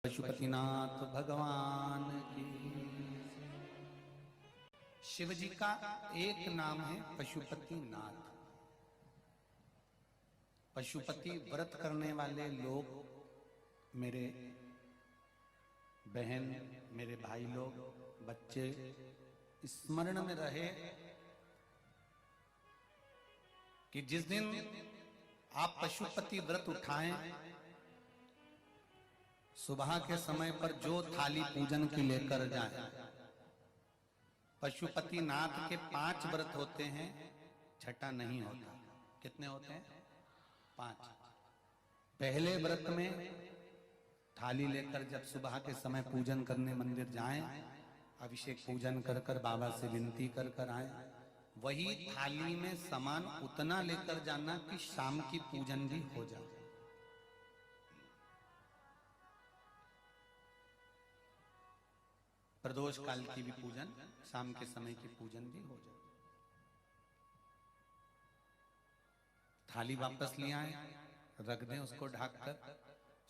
पशुपतिनाथ भगवान की। शिव जी का एक नाम है पशुपतिनाथ। पशुपति व्रत करने वाले लोग, मेरे बहन, मेरे भाई लोग, बच्चे स्मरण में रहे कि जिस दिन आप पशुपति व्रत उठाएं, सुबह के समय पर जो थाली पूजन की लेकर जाए। पशुपति नाथ के 5 व्रत होते हैं, छठा नहीं होता। कितने होते हैं? 5। पहले व्रत में थाली लेकर जब सुबह के समय पूजन करने मंदिर जाएं, अभिषेक पूजन कर कर बाबा से विनती कर कर आए। वही थाली में सामान उतना लेकर जाना कि शाम की पूजन भी हो जाए। प्रदोष काल की भी पूजन, शाम के समय की पूजन भी हो जाए। थाली वापस ले आए, रख दें उसको ढककर।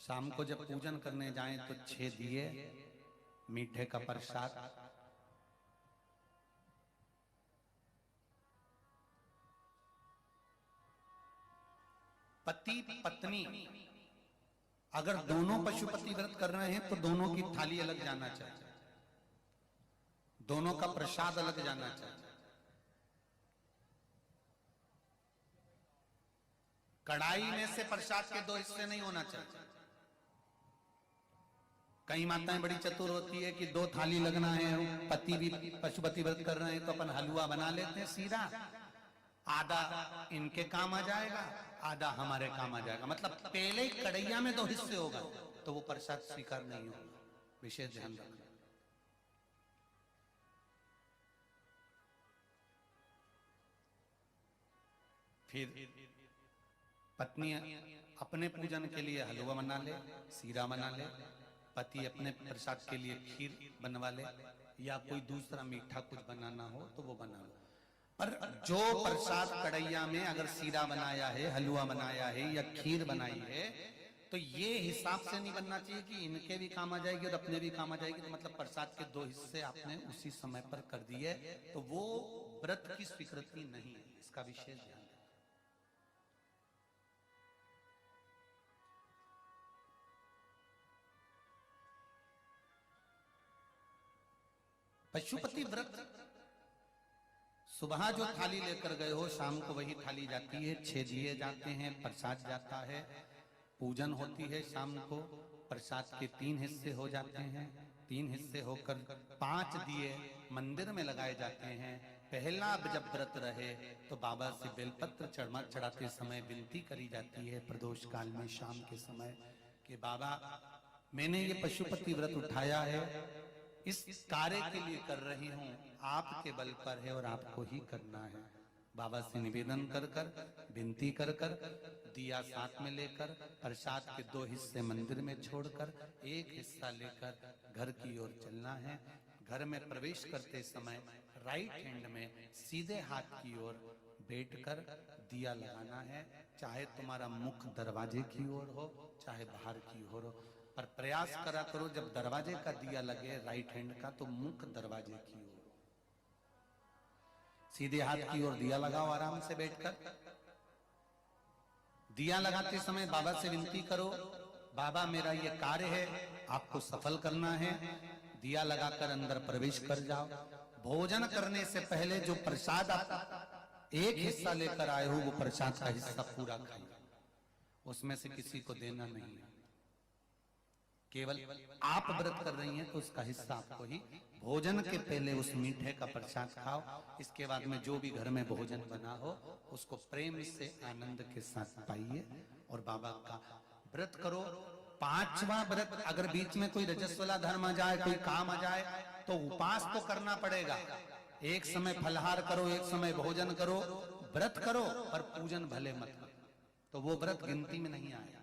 शाम को जब पूजन करने जाएं तो 6 दिए, मीठे का प्रसाद, पति पत्नी अगर दोनों पशुपति व्रत कर रहे हैं तो दोनों की थाली अलग जाना चाहिए, दोनों का प्रसाद अलग जाना चाहिए। कढ़ाई में से प्रसाद के 2 हिस्से नहीं होना चाहिए। कई माताएं बड़ी चतुर होती है कि 2 थाली लगना है, पति भी पशुपति व्रत कर रहे हैं तो अपन हलवा बना लेते हैं सीधा, आधा इनके काम आ जाएगा, आधा हमारे काम आ जाएगा। मतलब पहले ही कढ़ैया में 2 हिस्से होगा तो वो प्रसाद स्वीकार नहीं होगा। विशेष ध्यान रखना। फिर पत्नी अपने पूजन के लिए हलवा बना ले, सीरा बना ले, पति अपने प्रसाद के लिए खीर बनवा ले, या कोई दूसरा मीठा कुछ बनाना हो तो वो बना लो। पर जो प्रसाद कढ़ैया में अगर सीरा बनाया है, हलवा बनाया है या खीर बनाई है, तो ये हिसाब से नहीं बनना चाहिए कि इनके भी काम आ जाएगी और अपने भी काम आ जाएगी। तो मतलब प्रसाद के 2 हिस्से आपने उसी समय पर कर दिए, तो वो व्रत की स्वीकृति नहीं है। इसका विशेष ध्यान रखें। पशुपति व्रत सुबह जो थाली लेकर गए हो, शाम को वही थाली जाती है, 6 दिए जाते हैं, प्रसाद जाता है, पूजन होती है। शाम को प्रसाद के 3 हिस्से हो जाते हैं, 3 हिस्से होकर 5 दिए मंदिर में लगाए जाते हैं। पहला जब व्रत रहे तो बाबा से बेलपत्र चढ़ाते समय विनती करी जाती है प्रदोष काल में शाम के समय कि बाबा, मैंने ये पशुपति व्रत उठाया है, इस कार्य के लिए कर रही हूं, आपके बल पर है और आपको ही करना है। बाबा से निवेदन कर कर, विनती कर कर, दिया साथ में लेकर, प्रसाद के 2 हिस्से मंदिर में छोड़कर 1 हिस्सा लेकर घर की ओर चलना है। घर में प्रवेश करते समय राइट हैंड में सीधे हाथ की ओर बैठकर दिया लगाना है। चाहे तुम्हारा मुख दरवाजे की ओर हो, चाहे बाहर की ओर हो, पर प्रयास करा करो जब दरवाजे का दिया लगे राइट हैंड का तो मुख दरवाजे की ओर। सीधे हाथ की ओर दिया लगाओ आराम से बैठकर। दिया लगाते समय बाबा से विनती करो, बाबा मेरा ये कार्य है, आपको सफल करना है। दिया लगाकर अंदर प्रवेश कर जाओ। भोजन करने से पहले जो प्रसाद आप 1 हिस्सा लेकर आए हो, वो प्रसाद का हिस्सा पूरा खाइए, उसमें से किसी को देना नहीं है। केवल आप व्रत कर रही हैं तो उसका हिस्सा आपको ही। भोजन के पहले उस मीठे का प्रसाद खाओ। इसके बाद में जो भी घर में भोजन बना हो उसको प्रेम से आनंद के साथ पाइए और बाबा का व्रत करो। 5वां व्रत अगर बीच में कोई रजस्वला धर्म आ जाए, कोई काम आ जाए, तो उपास तो करना पड़ेगा। एक समय फलहार करो, एक समय भोजन करो, व्रत करो, पर पूजन भले मत करो। तो वो व्रत गिनती में नहीं आएगा।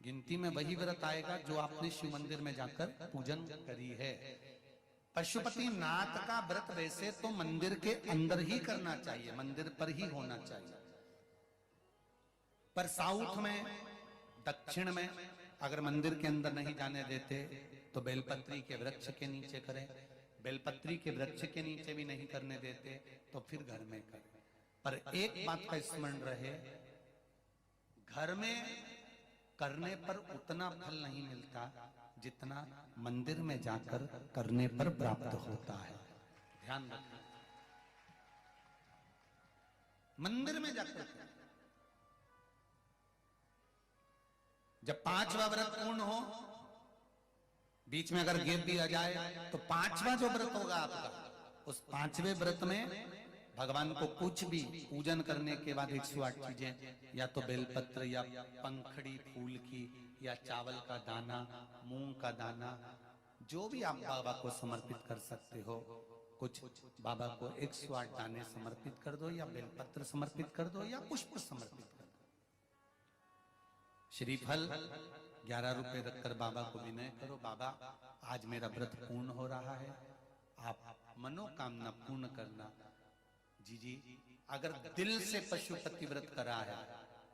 गिनती में वही व्रत आएगा जो आपने शिव मंदिर में जाकर पूजन करी है। पशुपति नाथ का व्रत वैसे तो मंदिर के अंदर ही करना चाहिए, मंदिर पर ही होना चाहिए, पर साउथ में, दक्षिण में अगर मंदिर के अंदर नहीं जाने देते तो बेलपत्री के वृक्ष के नीचे करें, बेलपत्री के वृक्ष के नीचे भी नहीं करने देते तो फिर घर में करें। पर एक बात का स्मरण रहे, घर में करने पर उतना फल नहीं मिलता जितना मंदिर में जाकर करने पर प्राप्त होता है। ध्यान रखना, मंदिर में जाकर जब 5वां व्रत पूर्ण हो, बीच में अगर गैप भी आ जाए तो 5वां जो व्रत होगा आपका, उस 5वें व्रत में भगवान को कुछ भी पूजन करने के बाद 108 चीजें, या तो बेलपत्र या पंखड़ी फूल की या चावल का दाना, मूंग का दाना, जो भी आप बाबा को समर्पित कर सकते हो, कुछ बाबा को 108 दाने समर्पित कर दो, या बेलपत्र समर्पित कर दो, या पुष्प समर्पित कर दो। श्रीफल 11 रुपए रखकर बाबा को विनय करो, बाबा आज मेरा व्रत पूर्ण हो रहा है, आप मनोकामना पूर्ण करना। जी अगर दिल से पशुपति व्रत करा है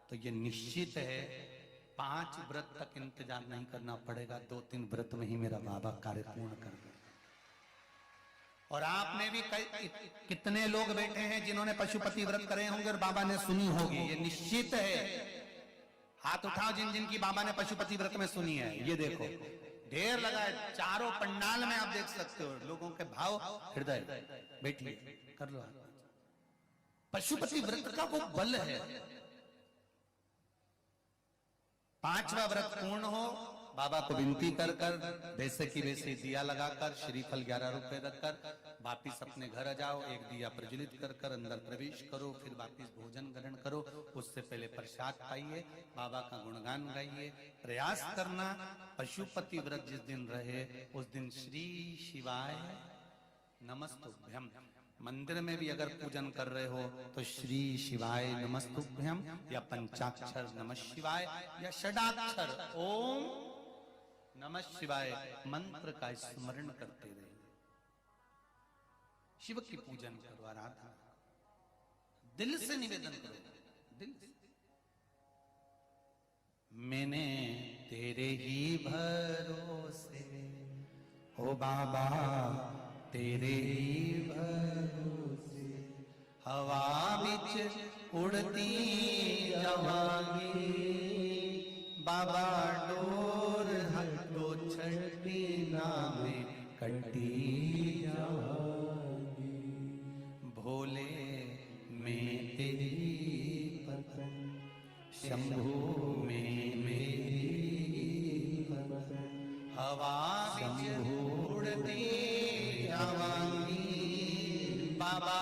तो ये निश्चित है 5 व्रत तक इंतजार नहीं करना पड़ेगा, 2-3 व्रत में ही मेरा बाबा कार्य पूर्ण कर दे। और आप में भी कितने लोग बैठे हैं जिन्होंने पशुपति व्रत करे होंगे और बाबा ने सुनी होगी, ये निश्चित है। हाथ उठाओ जिन जिन की बाबा ने पशुपति व्रत में सुनी है। ये देखो ढेर लगा है, चारों पंडाल में आप देख सकते हो लोगों के भाव हृदय। बैठिए, कर लो। पशुपति व्रत का वो बल है। 5वां व्रत पूर्ण हो, बाबा को विनती कर वैसे की वैसे दिया लगाकर, श्रीफल 11 रुपए रखकर वापिस अपने घर आ जाओ। एक दिया प्रज्वलित कर अंदर प्रवेश करो, फिर वापिस भोजन ग्रहण करो। उससे पहले प्रसाद पाइए, बाबा का गुणगान गाइए। प्रयास करना पशुपति व्रत जिस दिन रहे उस दिन श्री शिवाय नमस्तुभ्यम। मंदिर में भी अगर पूजन कर रहे हो तो श्री शिवाय नमस्तुभ्यम या पंचाक्षर नमः शिवाय या षडाक्षर ओम नमः शिवाय मंत्र का स्मरण करते रहे। शिव की पूजन करो, आराधना दिल से निवेदन करो, दिल से। मैंने तेरे ही भरोसे हो बाबा, तेरे ही भरोसे हवा बिच उड़ती जावांगी, बाबा डोर हटो छठी नामे कटी जावांगी। भोले में तेरी पतन, शंभू में मेरी पतन, हवा बिच उड़ती जावांगी, बाबा